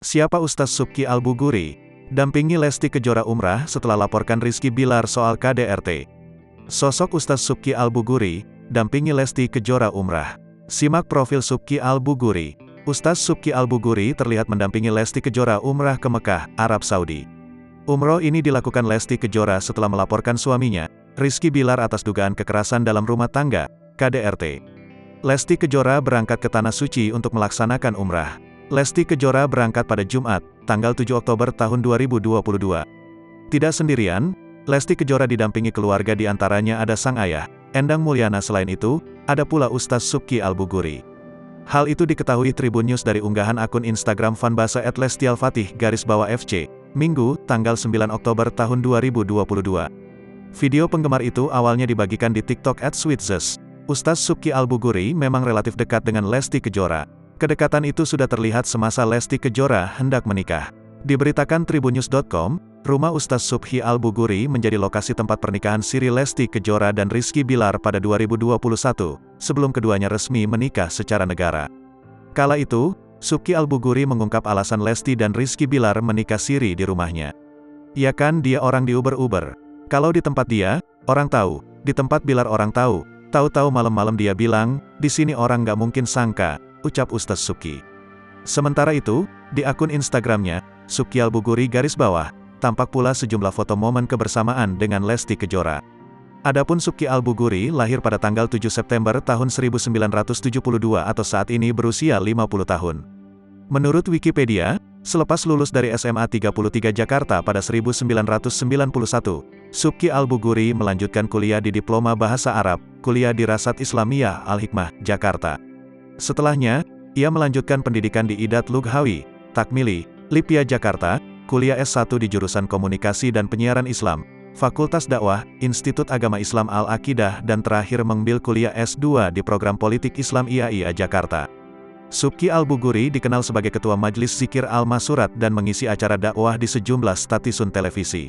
Siapa Ustaz Subki Al-Buguri? Dampingi Lesti Kejora umrah setelah laporkan Rizky Bilar soal KDRT. Sosok Ustaz Subki Al-Buguri, dampingi Lesti Kejora umrah. Simak profil Subki Al-Buguri. Ustaz Subki Al-Buguri terlihat mendampingi Lesti Kejora umrah ke Mekah, Arab Saudi. Umroh ini dilakukan Lesti Kejora setelah melaporkan suaminya, Rizky Bilar atas dugaan kekerasan dalam rumah tangga, KDRT. Lesti Kejora berangkat ke Tanah Suci untuk melaksanakan umrah. Lesti Kejora berangkat pada Jumat, tanggal 7 Oktober tahun 2022. Tidak sendirian, Lesti Kejora didampingi keluarga, di antaranya ada sang ayah, Endang Mulyana. Selain itu, ada pula Ustaz Subki Al-Buguri. Hal itu diketahui Tribun News dari unggahan akun Instagram fanbase @lestialfatih_fc, Minggu, tanggal 9 Oktober tahun 2022. Video penggemar itu awalnya dibagikan di TikTok @sweetzes. Ustaz Subki Al-Buguri memang relatif dekat dengan Lesti Kejora. Kedekatan itu sudah terlihat semasa Lesti Kejora hendak menikah. Diberitakan tribunnews.com, rumah Ustaz Subki Al-Buguri menjadi lokasi tempat pernikahan siri Lesti Kejora dan Rizky Bilar pada 2021, sebelum keduanya resmi menikah secara negara. Kala itu, Subki Al-Buguri mengungkap alasan Lesti dan Rizky Bilar menikah siri di rumahnya. Ya kan, dia orang di Uber-Uber. Kalau di tempat dia, orang tahu. Di tempat Bilar orang tahu. Tahu-tahu malam-malam dia bilang, di sini orang nggak mungkin sangka, ucap Ustaz Subki. Sementara itu, di akun Instagramnya, Subki Al-Buguri _ tampak pula sejumlah foto momen kebersamaan dengan Lesti Kejora. Adapun Subki Al-Buguri lahir pada tanggal 7 September tahun 1972 atau saat ini berusia 50 tahun. Menurut Wikipedia, selepas lulus dari SMA 33 Jakarta pada 1991, Subki Al-Buguri melanjutkan kuliah di Diploma Bahasa Arab, kuliah di Rasad Islamiyah Al-Hikmah, Jakarta. Setelahnya, ia melanjutkan pendidikan di Idat Lughawi, Takmili, Lipia Jakarta, kuliah S1 di jurusan Komunikasi dan Penyiaran Islam, Fakultas Dakwah, Institut Agama Islam Al-Aqidah, dan terakhir mengambil kuliah S2 di Program Politik Islam IAIA Jakarta. Subki Al-Buguri dikenal sebagai Ketua Majelis Zikir Al-Masurat dan mengisi acara dakwah di sejumlah stasiun televisi.